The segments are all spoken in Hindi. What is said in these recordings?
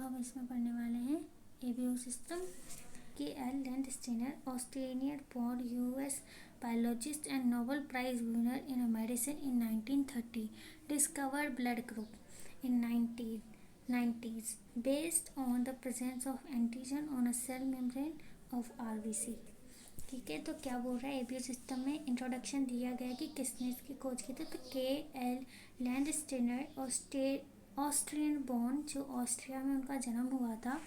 हम इसमें पढ़ने वाले हैं एबीओ सिस्टम के L Landsteiner, Australian born US biologist and Nobel Prize winner in medicine in 1930, discovered blood group in 1990s based on the presence of antigen on a cell membrane of RBC। ठीक है, तो क्या बोल रहा है एबीओ सिस्टम में इंट्रोडक्शन दिया गया कि किसने इसकी खोज की थी। तो के एल लैंडस्टीनर ऑस्ट्रियन बॉर्न, जो ऑस्ट्रिया में उनका जन्म हुआ था,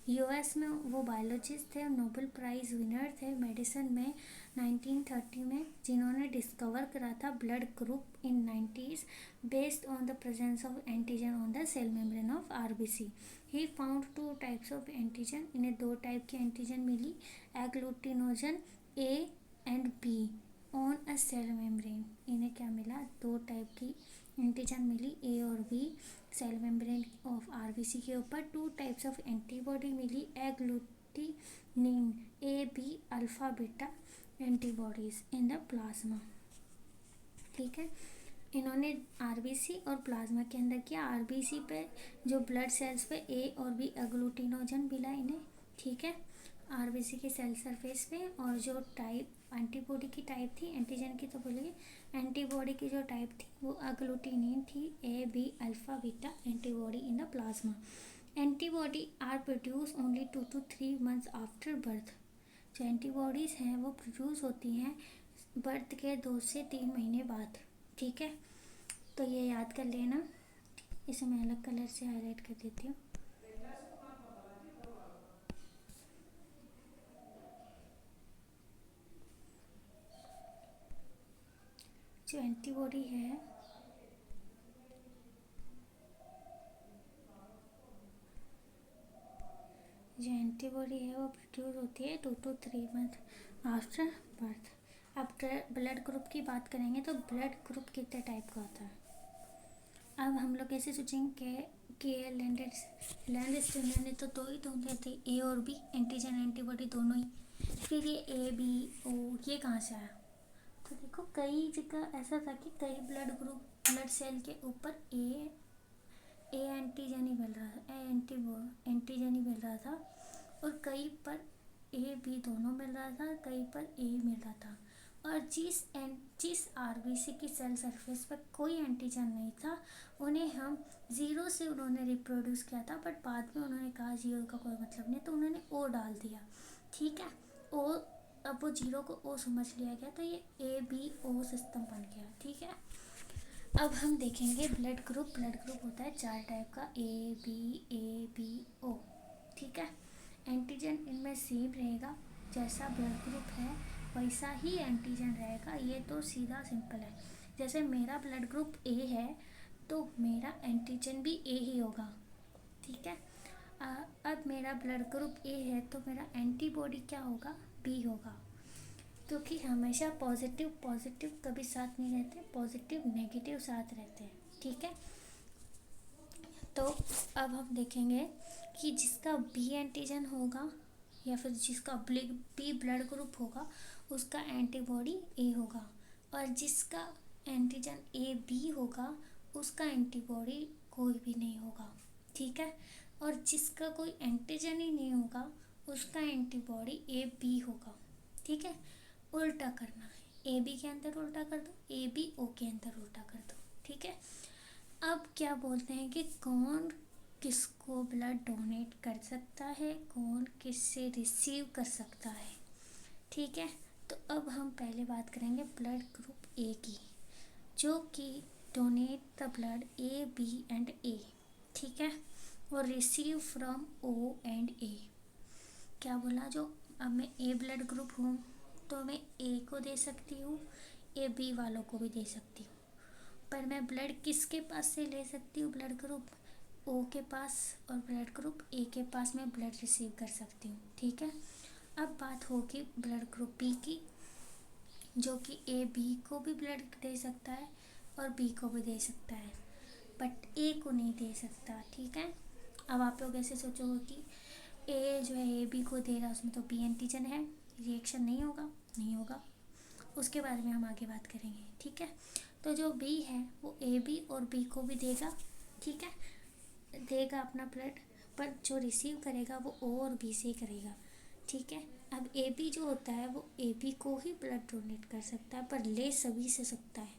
यूएस में वो बायोलॉजिस्ट थे, नोबेल प्राइज़ विनर थे मेडिसिन में 1930 में, जिन्होंने डिस्कवर करा था blood group in 90s based on the presence of antigen on the cell membrane of RBC. He found 2 types of antigen, इन्हें 2 टाइप की एंटीजन मिली, agglutinogen A and B on a cell membrane. इन्हें क्या मिला, 2 टाइप की एंटीजन मिली, ए और B, cell membrane of RBC के ऊपर। 2 टाइप्स ऑफ एंटीबॉडी मिली, agglutinin A B alpha beta antibodies in the plasma. ठीक है, इन्होंने आरबीसी और प्लाज्मा के अंदर किया। आरबीसी पे जो ब्लड सेल्स पे ए और बी एग्लूटिनोजन मिला इन्हें। ठीक है, आरबीसी के सेल सरफेस पे, और जो टाइप एंटीबॉडी की टाइप थी, एंटीजन की तो बोलिए, एंटीबॉडी की जो टाइप थी वो एग्लूटिनिन थी, A B alpha beta antibody in the plasma. Antibody are produce only 2 to 3 months after birth. जो एंटीबॉडीज़ हैं वो प्रोड्यूस होती हैं बर्थ के 2 से 3 महीने बाद। ठीक है, तो ये याद कर लेना। इसे मैं अलग कलर से हाईलाइट कर देती हूँ। जो एंटीबॉडी है वो प्रोड्यूस होती है 2 to 3 months आफ्टर बर्थ। अब ब्लड ग्रुप की बात करेंगे तो ब्लड ग्रुप कितने टाइप का होता है। अब हम लोग कैसे सोचेंगे कि लैंडस्टीनर ने तो 2 ही ढूंढे थे, ए और बी, एंटीजन एंटीबॉडी दोनों ही। फिर ये ए बी ओ ये कहाँ से आया। तो देखो, कई जगह ऐसा था कि कई ब्लड सेल के ऊपर ए एंटीजन ही मिल रहा था, एंटीजन ही मिल रहा था, और कई पर ए बी दोनों मिल रहा था, कई पर ए मिल रहा था। और जिस आरबीसी की सेल सरफेस पर कोई एंटीजन नहीं था, उन्हें हम 0 से उन्होंने रिप्रोड्यूस किया था, बट बाद में उन्होंने कहा 0 का कोई मतलब नहीं, तो उन्होंने ओ डाल दिया। ठीक है, ओ, अब वो 0 को ओ समझ लिया गया, तो ये ए बी ओ सिस्टम बन गया। ठीक है, अब हम देखेंगे ब्लड ग्रुप होता है 4 टाइप का, ए बी ओ। ठीक है, एंटीजन इनमें सेम रहेगा, जैसा ब्लड ग्रुप है वैसा ही एंटीजन रहेगा। ये तो सीधा सिंपल है। जैसे मेरा ब्लड ग्रुप ए है तो मेरा एंटीजन भी ए ही होगा। ठीक है, अब मेरा ब्लड ग्रुप ए है तो मेरा एंटीबॉडी क्या होगा, बी होगा, क्योंकि हमेशा पॉजिटिव कभी साथ नहीं रहते, पॉजिटिव नेगेटिव साथ रहते हैं। ठीक है, तो अब हम देखेंगे कि जिसका बी एंटीजन होगा या फिर जिसका बी ब्लड ग्रुप होगा उसका एंटीबॉडी ए होगा, और जिसका एंटीजन ए बी होगा उसका एंटीबॉडी कोई भी नहीं होगा। ठीक है, और जिसका कोई एंटीजन ही नहीं होगा उसका एंटीबॉडी ए बी होगा। ठीक है, उल्टा करना है, ए बी के अंदर उल्टा कर दो, ए बी ओ के अंदर उल्टा कर दो। ठीक है, अब क्या बोलते हैं कि कौन किसको ब्लड डोनेट कर सकता है, कौन किससे रिसीव कर सकता है। ठीक है, तो अब हम पहले बात करेंगे ब्लड ग्रुप ए की, जो कि donate the blood A B and A. ठीक है, और receive from O and A. क्या बोला, जो अब मैं ए ब्लड ग्रुप हूँ तो मैं ए को दे सकती हूँ, ए बी वालों को भी दे सकती हूँ, पर मैं ब्लड किसके पास से ले सकती हूँ, ब्लड ग्रुप ओ के पास, और ब्लड ग्रुप ए के पास मैं ब्लड रिसीव कर सकती हूँ। ठीक है, अब बात होगी ब्लड ग्रुप बी की, जो कि ए बी को भी ब्लड दे सकता है और बी को भी दे सकता है, बट ए को नहीं दे सकता। ठीक है, अब आप लोग ऐसे सोचोगे कि ए जो है ए बी को दे रहा है उसमें तो बी एंटीजन है, रिएक्शन नहीं होगा, उसके बारे में हम आगे बात करेंगे। ठीक है, तो जो बी है वो ए बी और बी को भी देगा। ठीक है, देगा अपना ब्लड, पर जो रिसीव करेगा वो ओ और बी से ही करेगा, ठीक है। अब ए बी जो होता है वो ए बी को ही ब्लड डोनेट कर सकता है पर ले सभी से सकता है,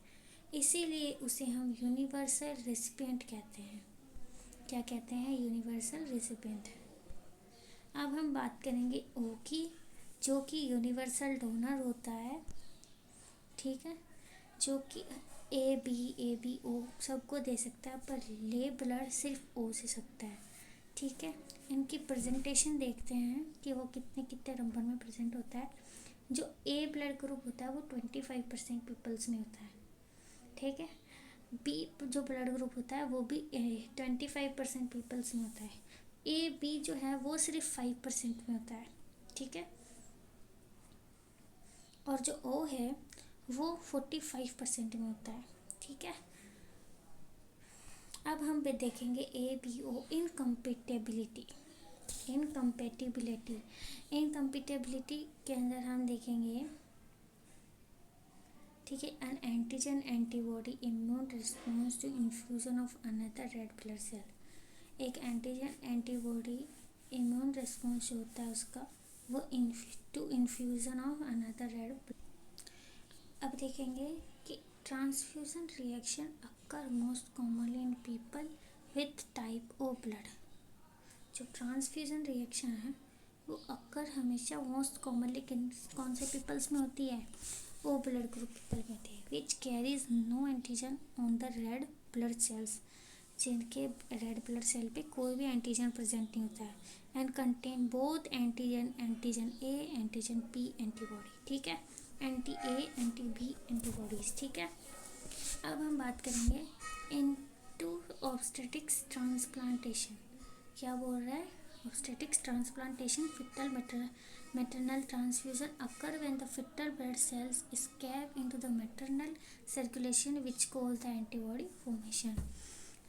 इसीलिए उसे हम यूनिवर्सल रेसिपिएंट कहते हैं। क्या कहते हैं? Universal recipient. अब हम बात करेंगे ओ की, जो कि यूनिवर्सल डोनर होता है, ठीक है, जो कि ए बी ओ सबको दे सकता है पर ले ब्लड सिर्फ ओ से सकता है, ठीक है। इनकी प्रेजेंटेशन देखते हैं कि वो कितने कितने नंबर में प्रेजेंट होता है। जो ए ब्लड ग्रुप होता है वो 25% पीपल्स में होता है, ठीक है। बी जो ब्लड ग्रुप होता है वो भी 25% पीपल्स में होता है। ए बी जो है वो सिर्फ 5% में होता है, ठीक है। और जो ओ है वो 45% में होता है, ठीक है। अब हम भी देखेंगे A B O incompatibility. Incompatibility के अंदर हम देखेंगे, ठीक है, an antigen antibody immune response to infusion of another red blood cell. एक एंटीजन एंटीबॉडी इम्यून रिस्पॉन्स जो होता है उसका वो to infusion of another red. अब देखेंगे कि transfusion reaction occur most commonly in people with type O blood. जो ट्रांसफ्यूजन रिएक्शन है वो अक्कर हमेशा मोस्ट कॉमनली कौन से पीपल्स में होती है? ओ ब्लड ग्रुप पीपल में होती है, which carries no antigen on the red blood cells, जिनके रेड ब्लड सेल पे कोई भी एंटीजन प्रेजेंट नहीं होता है, and contain both antigen A antigen B antibody, ठीक है, anti A anti B antibodies, ठीक है। अब हम बात करेंगे इनटू ऑब्स्टेट्रिक्स ट्रांसप्लांटेशन। क्या बोल रहा है? Obstetrics transplantation foetal maternal transfusion occur when the fetal blood cells escape into the maternal circulation which cause the antibody formation।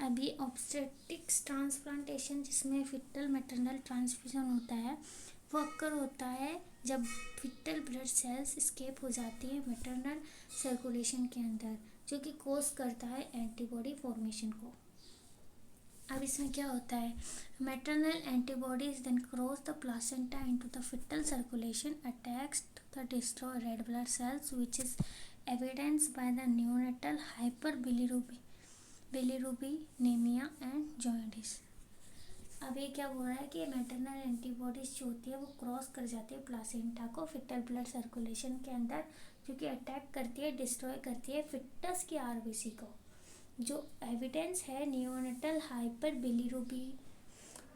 अब ये ऑब्स्टेट्रिक्स ट्रांसप्लांटेशन जिसमें फिटल मैटरनल ट्रांसफ्यूजन होता है वो अक्कर होता है जब फिटल ब्लड सेल्स स्केप हो जाती है मैटरनल सर्कुलेशन के अंदर, जो कि कोज करता है एंटीबॉडी फॉर्मेशन को। अब इसमें क्या होता है? Maternal antibodies then cross the placenta into the foetal circulation, attacks the destroy red blood cells which is evidenced by the neonatal hyperbilirubinaemia and jaundice. अब ये क्या बोल रहा है कि मैटरनल एंटीबॉडीज जो होती है वो क्रॉस कर जाती है प्लासेंटा को फिटल ब्लड सर्कुलेशन के अंदर, जो कि अटैक करती है, डिस्ट्रॉय करती है फिटस की आरबीसी को। जो एविडेंस है नियोनेटल हाइपर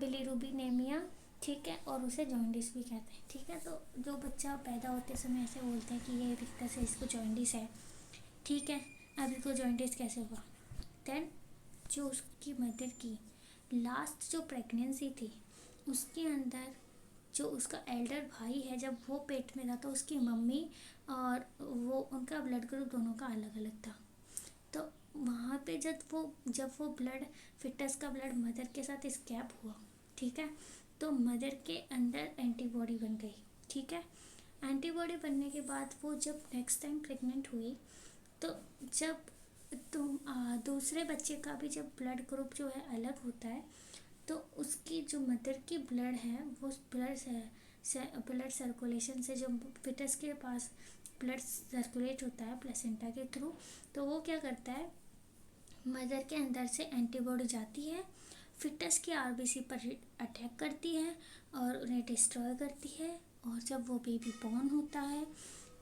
बिलिरुबिनेमिया, ठीक है, और उसे जॉन्डिस भी कहते हैं, ठीक है। तो जो बच्चा पैदा होते समय ऐसे बोलते हैं कि ये फिटस है, इसको जॉन्डिस है, ठीक है। अब इसको जॉन्डिस कैसे हुआ? देन जो उसकी मदर की लास्ट जो प्रेगनेंसी थी उसके अंदर जो उसका एल्डर भाई है जब वो पेट में था तो उसकी मम्मी और वो उनका ब्लड ग्रुप दोनों का अलग अलग था। तो वहाँ पे जब वो ब्लड फिटस का ब्लड मदर के साथ स्कैप हुआ, ठीक है, तो मदर के अंदर एंटीबॉडी बन गई, ठीक है। एंटीबॉडी बनने के बाद वो जब नेक्स्ट टाइम प्रेग्नेंट हुई तो जब दूसरे बच्चे का भी जब ब्लड ग्रुप जो है अलग होता है तो उसकी जो मदर की ब्लड है वो ब्लड सर्कुलेशन से जो फिटस के पास ब्लड सर्कुलेट होता है प्लेसेंटा के थ्रू, तो वो क्या करता है, मदर के अंदर से एंटीबॉडी जाती है, फिटस की आरबीसी पर अटैक करती है और उन्हें डिस्ट्रॉय करती है, और जब वो बेबी बॉर्न होता है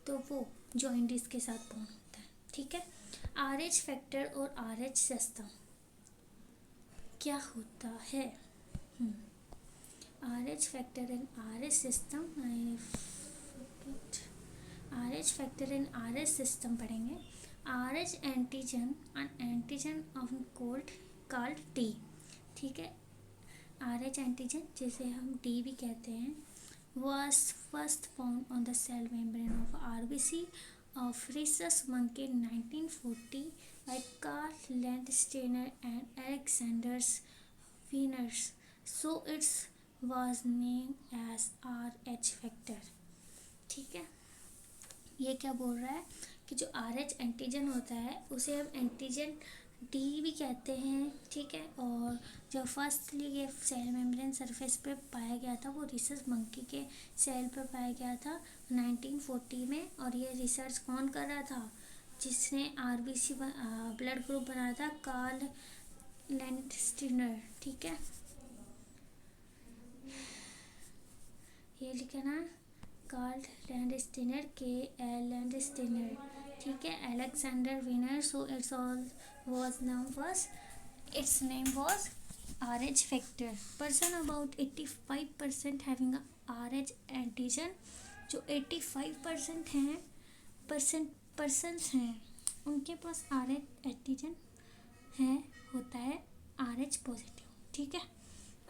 तो वो जॉइंडिस के साथ बॉर्न होता है, ठीक है। RH फैक्टर और RH सिस्टम क्या होता है? RH factor in RH system, RH factor in RH system पढ़ेंगे। RH antigen of called T, ठीक है। RH एंटीजन जिसे हम T भी कहते हैं was first found on the cell membrane of RBC of rhesus monkey in 1940 by Carl Landsteiner and Alexander Wieners, so it was named as RH factor, ठीक है। ये क्या बोल रहा है कि जो RH एंटीजन होता है उसे हम एंटीजन डी भी कहते हैं, ठीक है। और जो फर्स्टली ये सेल मेम्ब्रेन सरफेस पे पाया गया था वो रिसर्च मंकी के सेल पे पाया गया था 1940 में। और ये रिसर्च कौन कर रहा था? जिसने आरबीसी ब्लड ग्रुप बनाया था, कार्ल लैंडस्टीनर, ठीक है। ये लिखा ना, कार्ल लैंडस्टीनर, के एल लैंडस्टीनर, ठीक है। Alexander winner, so it's all was known was its name was Rh factor. Person about 85% having a Rh antigen, जो 85% हैं persons हैं उनके पास Rh एंटीजन है, होता है Rh पॉजिटिव, ठीक है।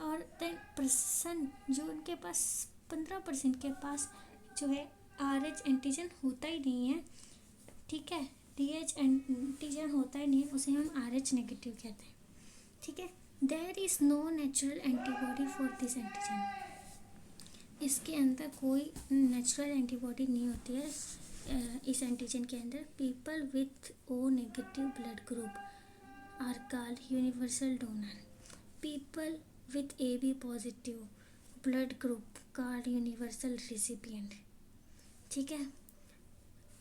और देन पर्सन जो उनके पास 15% के पास जो है Rh एंटीजन होता ही नहीं है, ठीक है। टीएच एंटीजन होता ही नहीं है, उसे हम RH नेगेटिव कहते हैं, ठीक है। There is no natural antibody for this antigen. इसके अंदर कोई नेचुरल एंटीबॉडी नहीं होती है इस एंटीजन के अंदर। People with O negative blood group are called universal donor. People with AB positive blood group called universal recipient, ठीक है।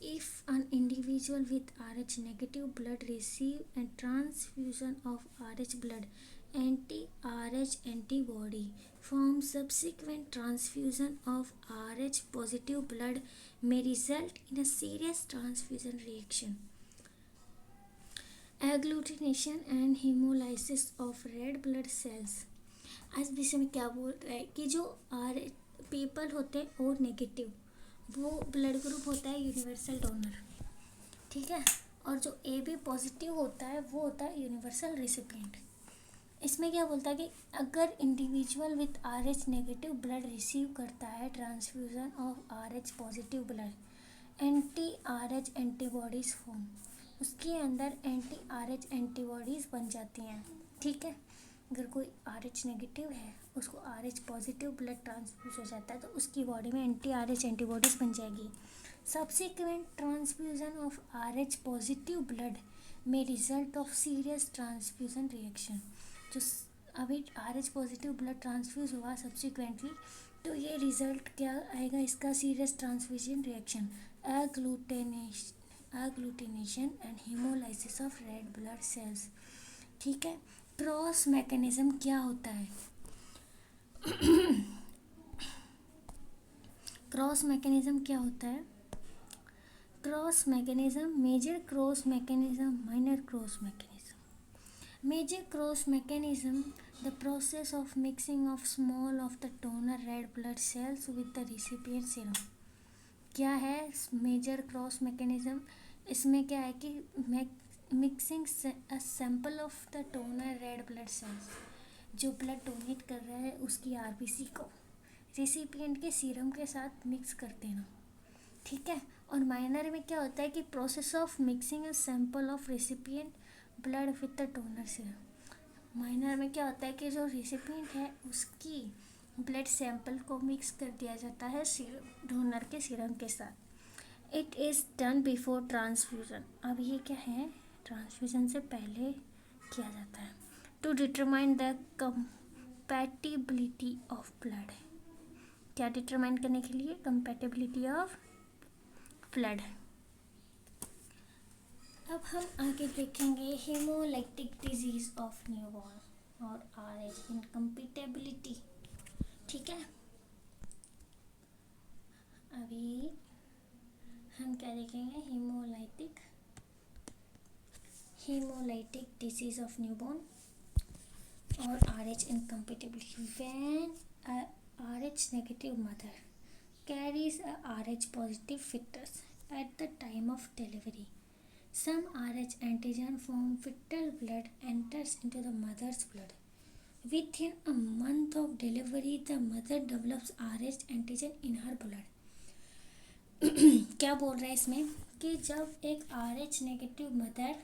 If an individual with Rh negative blood receive a transfusion of Rh blood, anti-Rh antibody forms. Subsequent transfusion of Rh positive blood may result in a serious transfusion reaction, agglutination and hemolysis of red blood cells. आज विषय में क्या बोल रहा है कि जो पीपल होते हैं ओ नेगेटिव, वो ब्लड ग्रुप होता है यूनिवर्सल डोनर, ठीक है। और जो AB पॉजिटिव होता है वो होता है यूनिवर्सल रिसिपिएंट। इसमें क्या बोलता है कि अगर individual with RH negative blood receive करता है transfusion of RH positive blood, anti-RH antibodies form, उसके अंदर anti-RH एंटीबॉडीज़ बन जाती हैं, ठीक है। अगर कोई RH नेगेटिव है, उसको RH पॉजिटिव ब्लड ट्रांसफ्यूज हो जाता है तो उसकी बॉडी में anti-RH एंटीबॉडीज़ बन जाएगी। Subsequent transfusion of RH positive blood में result of serious transfusion reaction. जो अभी RH पॉजिटिव ब्लड ट्रांसफ्यूज हुआ सब्सिक्वेंटली, तो ये रिजल्ट क्या आएगा इसका? Serious transfusion reaction, agglutination and haemolysis of red blood cells, ठीक है। क्रॉस मैकेनिज्म क्या होता है? क्रॉस मैकेनिज्म क्या होता है? Cross mechanism, major cross mechanism, minor cross mechanism. Major cross mechanism, the process of mixing of small of the donor red blood cells with the recipient serum. क्या है मेजर क्रॉस मैकेनिज्म? इसमें क्या है कि mixing a sample of the donor red blood cells, जो ब्लड डोनेट कर रहा है उसकी RBC को रेसिपिएंट के सीरम के साथ मिक्स कर देना, ठीक है। और माइनर में क्या होता है कि process of mixing a sample of recipient blood with the donor serum. Minor में क्या होता है कि जो रेसिपिएंट है उसकी ब्लड सैंपल को मिक्स कर दिया जाता है डोनर के सीरम के साथ। It is done before transfusion. अब ये क्या है? ट्रांसफ्यूज़न से पहले किया जाता है। To determine the compatibility of blood. क्या डिटरमाइन करने के लिए? Compatibility of blood. अब हम आगे देखेंगे हेमोलाइटिक डिजीज ऑफ न्यूबॉर्न और RH इनकम्पैटिबिलिटी, ठीक है। अभी हम क्या देखेंगे? हेमोलाइटिक डिजीज ऑफ न्यूबॉर्न और RH incompatibility. When a RH negative mother carries a RH positive fetus at the time of delivery, some RH antigen from fetal blood enters into the mother's blood. Within a month of delivery, the mother develops RH antigen in her blood. क्या बोल रहा है इसमें कि जब एक RH नेगेटिव मदर,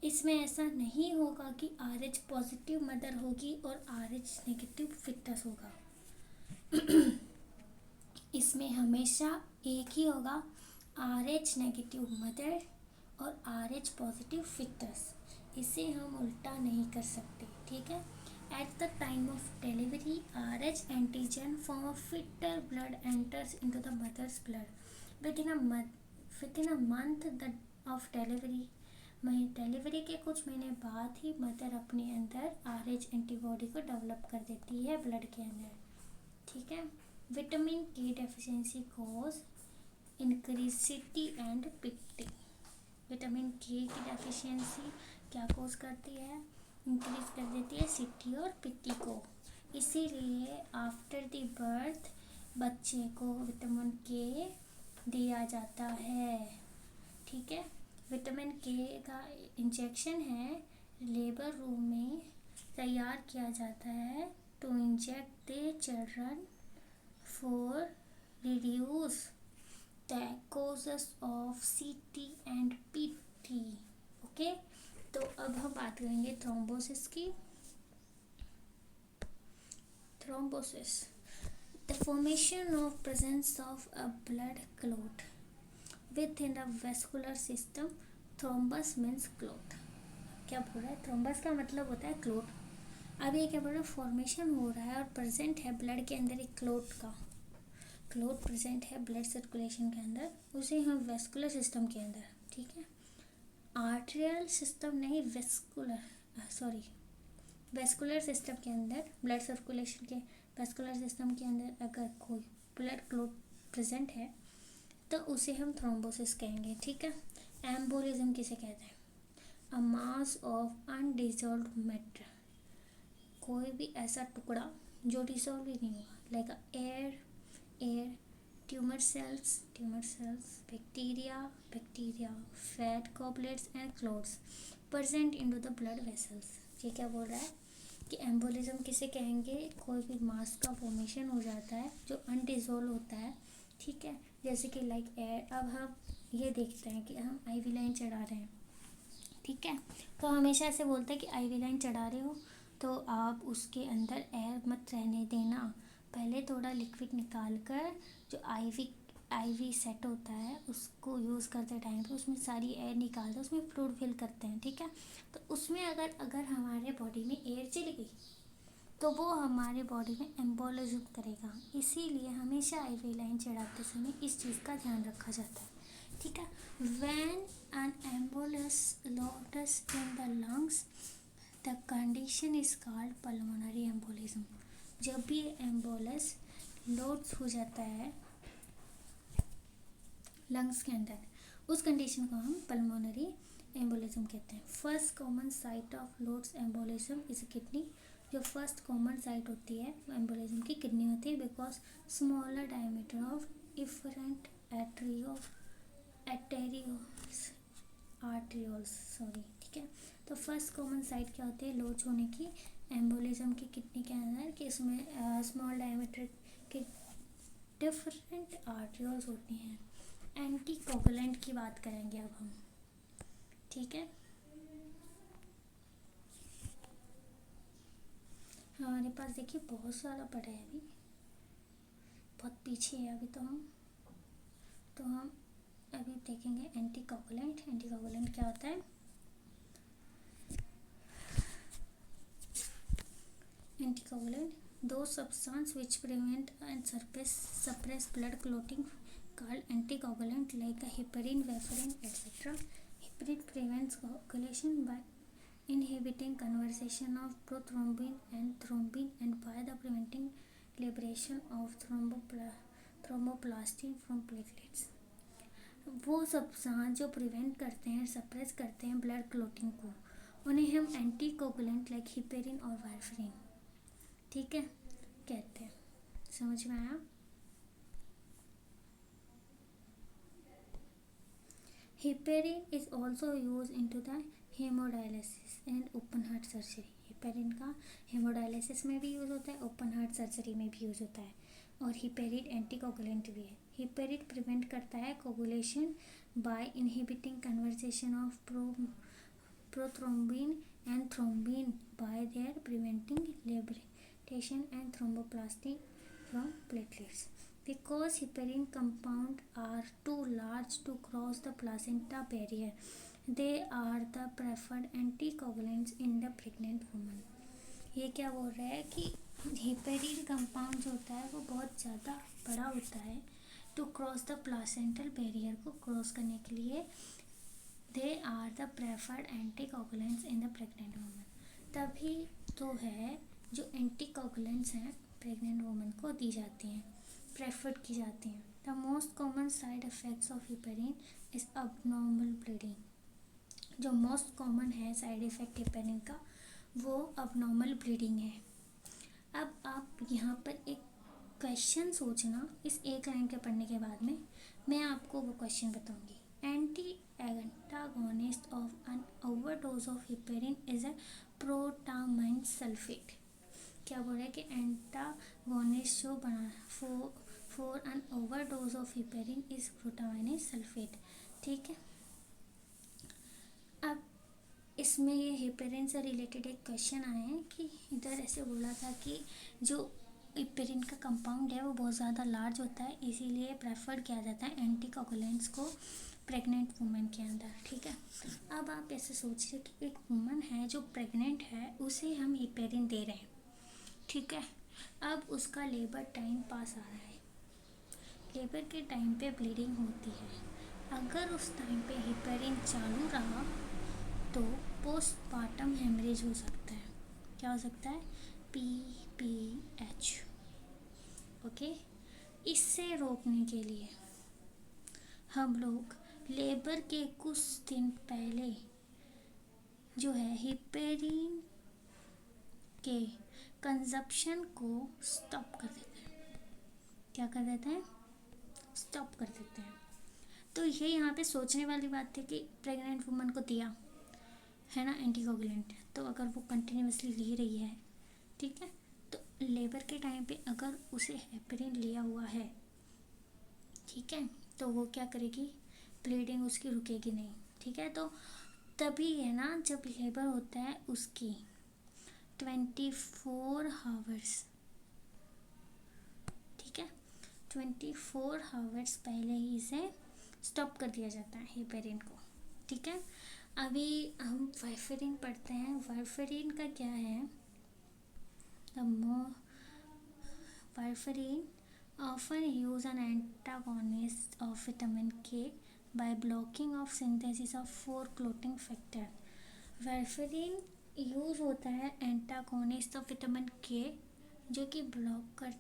इसमें ऐसा नहीं होगा कि RH पॉजिटिव मदर होगी और RH नेगेटिव फिटस होगा। इसमें हमेशा एक ही होगा, RH नेगेटिव मदर और RH पॉजिटिव फिटस। इसे हम उल्टा नहीं कर सकते, ठीक है। At the time of delivery RH antigen form of foetal blood enters into the mother's blood within a month of delivery. Delivery के कुछ महीने बाद ही मदर अपने अंदर RH एंटीबॉडी को डेवलप कर देती है ब्लड के अंदर, ठीक है। विटामिन के डेफिशिएंसी कॉज इंक्रीसिटी एंड पिट्टी। विटामिन के की डेफिशिएंसी क्या कॉज करती है, इंक्रीज कर देती है सिटी और पिट्टी को। इसीलिए आफ्टर द बर्थ बच्चे को विटामिन के दिया जाता है, ठीक है। विटामिन के का इंजेक्शन है लेबर रूम में तैयार किया जाता है to inject the children for reduce the causes of CT and PT, okay. तो अब हम बात करेंगे थ्रोम्बोसिस की। Thrombosis, the formation of presence of a blood clot within the vascular system. Thrombus means clot. क्या बोल रहा है, थ्रोम्बस का मतलब होता है क्लॉट। अब ये क्या बोल रहा है, फॉर्मेशन हो रहा है और प्रेजेंट है ब्लड के अंदर एक क्लॉट प्रेजेंट है ब्लड सर्कुलेशन के अंदर, उसे हम वेस्कुलर सिस्टम के अंदर, ठीक है। आर्टेरियल सिस्टम नहीं, वेस्कुलर सिस्टम के अंदर ब्लड सर्कुलेशन के वेस्कुलर सिस्टम के अंदर अगर कोई ब्लड क्लॉट प्रेजेंट है तो उसे हम थ्रोम्बोसिस कहेंगे, ठीक है। एम्बोलिज्म किसे कहते हैं, अ मास ऑफ अनडिजॉल्व्ड मैटर, कोई भी ऐसा टुकड़ा जो डिसॉल्व ही नहीं हुआ, like air tumour cells, bacteria, fat goblets and clots present into the blood vessels. ये क्या बोल रहा है कि एम्बोलिज्म किसे कहेंगे, कोई भी मास का फॉर्मेशन हो जाता है जो अनडिजोल्व होता है, ठीक है, जैसे कि लाइक एयर। अब हम ये देखते हैं कि हम IV लाइन चढ़ा रहे हैं, ठीक है, तो हमेशा ऐसे बोलते हैं कि IV लाइन चढ़ा रहे हो तो आप उसके अंदर एयर मत रहने देना, पहले थोड़ा लिक्विड निकाल कर जो IV सेट होता है उसको यूज़ करते टाइम पे उसमें सारी एयर निकाल दो, उसमें फ्लूइड फिल करते हैं, ठीक है। तो उसमें अगर हमारे बॉडी में एयर चली गई तो वो हमारे बॉडी में एम्बोलिज्म करेगा, इसीलिए हमेशा IV लाइन चढ़ाते समय इस चीज़ का ध्यान रखा जाता है, ठीक है। When an embolus ludus in the lungs the condition is called pulmonary embolism. जब भी एम्बोलस लोड्स हो जाता है लंग्स के अंदर उस कंडीशन को हम पल्मोनरी एम्बोलिज्म कहते हैं। First common site of loads embolism is kidney. जो फर्स्ट कॉमन साइट होती है एम्बोलिज्म की किडनी होती है, because smaller diameter of efferent arterioles, ठीक है। तो फर्स्ट कॉमन साइट क्या होती है लोड्स होने की एम्बोलिज्म की किडनी के अंदर, कि इसमें स्मॉल डायमीटर के डिफरेंट आर्टेरियोल्स होती हैं। एंटीकोगुलेंट की बात करेंगे अब हम, ठीक है। हमारे पास देखिए बहुत सारा पड़ा है, अभी बहुत पीछे है अभी, तो हम अभी देखेंगे एंटीकोगुलेंट क्या होता है। एंटीकोगुलेंट, दो substance which prevent and suppress blood clotting called anticoagulant like heparin, warfarin, etc. Heparin prevents coagulation by inhibiting conversion of prothrombin and thrombin and by the preventing liberation of thromboplastin from platelets. वो सब्सटेंस जो प्रिवेंट करते हैं, सप्रेस करते हैं ब्लड क्लोटिंग को, उन्हें हम एंटीकोगुलेंट लाइक हिपेरिन और वारफरिन, ठीक है, कहते हैं। समझ में आया। Heparin is also use in to the haemodialysis and open heart surgery. Heparin का हेमोडायलिसिस में भी यूज़ होता है, ओपन हार्ट सर्जरी में भी यूज़ होता है, और हिपेरिन एंटीकोगुलेंट भी है। हिपेरिन प्रिवेंट करता है coagulation by inhibiting conversation of prothrombin and thrombin by their preventing liberation and thromboplastin from platelets. Because heparin compounds are too large to cross the placenta barrier, they are the preferred anticoagulants in the pregnant woman. ये क्या बोल रहा है कि हेपेरिन कंपाउंड जो होता है वो बहुत ज़्यादा बड़ा होता है to cross the placental barrier को क्रॉस करने के लिए। They are the preferred anticoagulants in the pregnant woman. तभी तो है जो एंटीकोगुलेंट्स हैं प्रेग्नेंट वुमन को दी जाती हैं, प्रेफर्ड की जाती हैं। The most common side effects of heparin is abnormal bleeding. जो मोस्ट कॉमन है साइड इफ़ेक्ट हेपेरिन का वो अबनॉर्मल ब्लीडिंग है। अब आप यहाँ पर एक क्वेश्चन सोचना, इस एक लाइन के पढ़ने के बाद में मैं आपको वो क्वेश्चन बताऊंगी। Anti antagonist of an overdose of heparin is a protamine sulphate. क्या बोल रहा है कि एंटागोनिस्ट जो बना for an overdose of heparin is protamine sulphate. ठीक है, अब इसमें ये हेपेरिन से रिलेटेड एक क्वेश्चन आया है कि इधर ऐसे बोला था कि जो हेपेरिन का कंपाउंड है वो बहुत ज़्यादा लार्ज होता है, इसीलिए प्रेफर्ड किया जाता है एंटीकोगुलेंट्स को प्रेग्नेंट वुमेन के अंदर। ठीक है, अब आप ऐसे सोचिए कि एक वुमन है जो प्रेग्नेंट है, उसे हम हेपेरिन दे रहे हैं। ठीक है, अब उसका लेबर टाइम पास आ रहा है, लेबर के टाइम पे ब्लीडिंग होती है। अगर उस टाइम पे हेपेरिन चालू रहा तो पोस्टमार्टम हेमरेज हो सकता है। क्या हो सकता है? PPH। ओके, इससे रोकने के लिए हम लोग लेबर के कुछ दिन पहले जो है हेपेरिन के कंजप्शन को स्टॉप कर देते हैं। क्या कर देते हैं? स्टॉप कर देते हैं। तो ये यहाँ पे सोचने वाली बात है कि प्रेग्नेंट वुमन को दिया है ना एंटीकोगुलेंट, तो अगर वो कंटिन्यूसली ले रही है, ठीक है, तो लेबर के टाइम पे अगर उसे हेपेरिन लिया हुआ है, ठीक है, तो वो क्या करेगी? ब्लीडिंग उसकी रुकेगी नहीं। ठीक है, तो तभी है ना जब लेबर होता है उसकी 24 आवर्स, ठीक है, 24 आवर्स पहले ही इसे स्टॉप कर दिया जाता है हेपेरिन को। ठीक है, अभी हम वारफेरिन पढ़ते हैं। वारफेरिन का क्या है? Warfarin often use an antagonist of vitamin K by blocking of synthesis of 4 clotting factor। Warfarin use होता है एंटागोनिस्ट ऑफ विटामिन के, जो कि ब्लॉक कर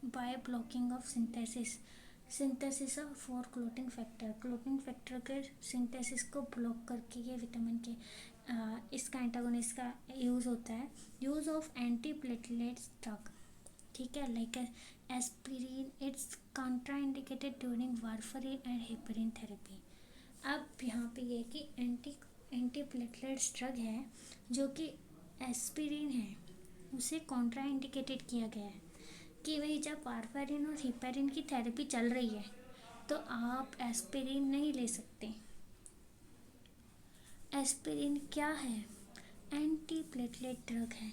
by blocking of synthesis of 4 clotting factor के सिंथेसिस को ब्लॉक करके ये विटामिन के इसका एंटागोनिस्ट का यूज़ होता है। Use of anti platelets drug, ठीक है, like aspirin, it's contraindicated during warfarin and heparin therapy. अब यहाँ पे ये कि एंटी प्लेटलेट्स ड्रग है जो कि एस्पिरिन है, उसे कॉन्ट्राइंडिकेटेड किया गया है कि भाई जब वारफेरिन और हेपेरिन की थेरेपी चल रही है तो आप एस्पिरिन नहीं ले सकते। एस्पिरिन क्या है? एंटी प्लेटलेट ड्रग है,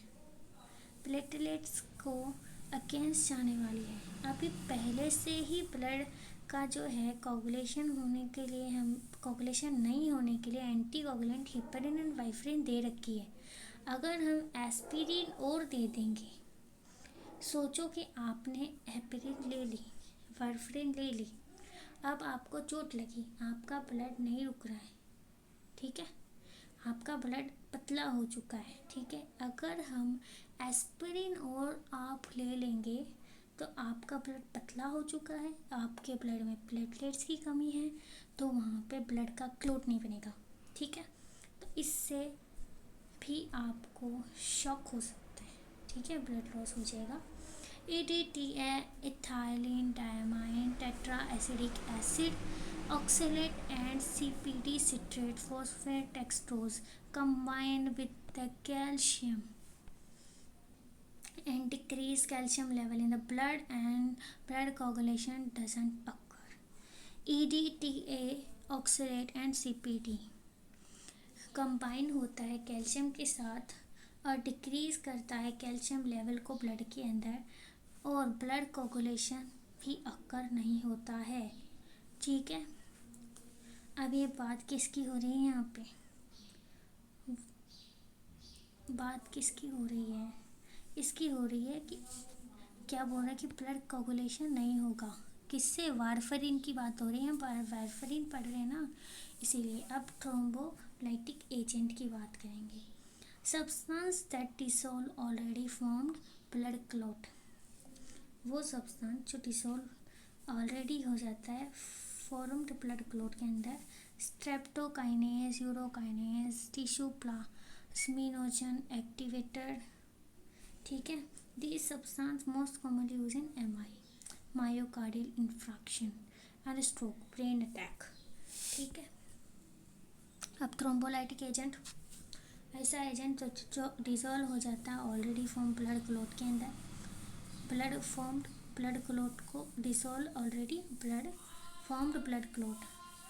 प्लेटलेट्स को अगेंस्ट जाने वाली है। अभी पहले से ही ब्लड का जो है कोगुलेशन होने के लिए, हम कोगुलेशन नहीं होने के लिए anticoagulant heparin and warfarin दे रखी है। अगर हम एस्पिरिन और दे देंगे, सोचो कि आपने हेपेरिन ले ली, वारफेरिन ले ली, अब आपको चोट लगी, आपका ब्लड नहीं रुक रहा है, ठीक है, आपका ब्लड पतला हो चुका है, ठीक है, अगर हम एस्पिरिन और आप ले लेंगे तो आपका ब्लड पतला हो चुका है, आपके ब्लड में प्लेटलेट्स की कमी है, तो वहाँ पे ब्लड का क्लॉट नहीं बनेगा। ठीक है, तो इससे भी आपको शॉक हो सकता है, ठीक है, ब्लड लॉस हो जाएगा। EDTA ethylene diamine tetra acidic acid oxalate and CPD citrate phosphate dextrose combined with the calcium and decrease calcium level in the blood and blood coagulation doesn't occur। EDTA oxalate and CPD combine होता है कैल्शियम के साथ और डिक्रीज करता है कैल्शियम लेवल को ब्लड के अंदर, और ब्लड कोगुलेशन भी अक्कर नहीं होता है। ठीक है, अब ये बात किसकी हो रही है यहाँ पे? बात किसकी हो रही है? इसकी हो रही है कि क्या बोल रहा है कि ब्लड कोगुलेशन नहीं होगा। किससे? वारफरीन की बात हो रही है, वारफरीन पढ़ रहे हैं ना, इसीलिए। अब थ्रोम्बोलाइटिक एजेंट की बात करेंगे। Substance that dissolve already formed blood clot, वो सब्सटेंस जो डिसॉल्व ऑलरेडी हो जाता है फॉर्म्ड ब्लड क्लॉट के अंदर, streptokinase, urokinase, tissue plasminogen activator, ठीक है। These substances most commonly used in MI, myocardial infarction and stroke, brain attack, ठीक है। अब थ्रोम्बोलाइटिक एजेंट ऐसा एजेंट जो डिसॉल्व हो जाता है ऑलरेडी फॉर्म ब्लड क्लॉट के अंदर, ब्लड क्लॉट को dissolve already formed blood clot,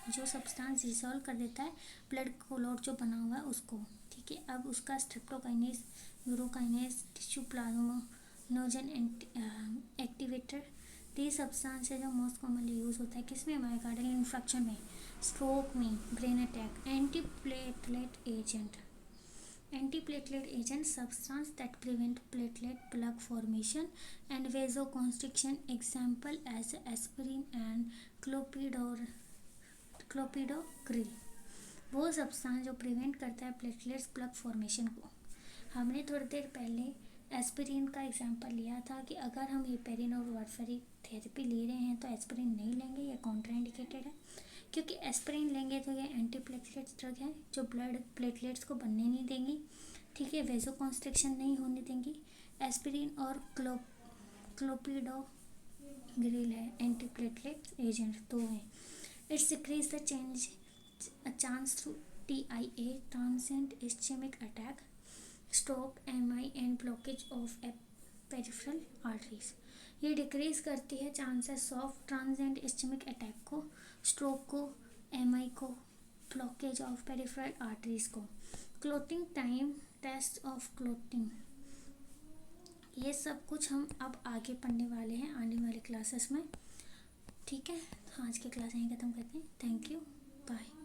जो सब्सटेंस डिसॉल्व कर देता है ब्लड क्लॉट जो बना हुआ है उसको, ठीक है। अब उसका streptokinase, urokinase, tissue plasminogen activator, ये सब्सटेंस है जो मोस्ट कॉमनली यूज होता है किसमें? मायोकार्डियल इन्फ्रैक्शन में, स्ट्रोक में, brain attack. Antiplatelet agent, antiplatelet agent substance that prevent platelet plug formation and vasoconstriction, example as aspirin and clopidogrel, वो सब्सटेंस जो प्रिवेंट करता है प्लेटलेट्स प्लग फॉर्मेशन को। हमने थोड़ी देर पहले एस्पिरिन का एग्जांपल लिया था कि अगर हम हेपेरिन और वारफरीन थेरेपी ले रहे हैं तो एस्पिरिन नहीं लेंगे, ये कॉन्ट्राइंडिकेटेड है, क्योंकि एस्पिरिन लेंगे तो ये एंटीप्लेटलेट्स ड्रग है जो ब्लड प्लेटलेट्स को बनने नहीं देंगी, ठीक है, वेसोकॉन्स्ट्रिक्शन नहीं होने देंगी। एस्पिरिन और क्लोपिडोग्रेल है एंटीप्लेटलेट एजेंट, दो हैं। It's decrease the chance through TIA, transient ischaemic attack, stroke, MI and blockage of peripheral arteries. ये डिक्रीज करती है chances of transient ischaemic attack को, स्ट्रोक को, MI को, ब्लॉकेज ऑफ पेरिफेरल आर्टरीज को। Clotting time, test of clotting, ये सब कुछ हम अब आगे पढ़ने वाले हैं आने वाले क्लासेस में, ठीक है। आज की क्लास यहीं खत्म करते हैं। Thank you, bye.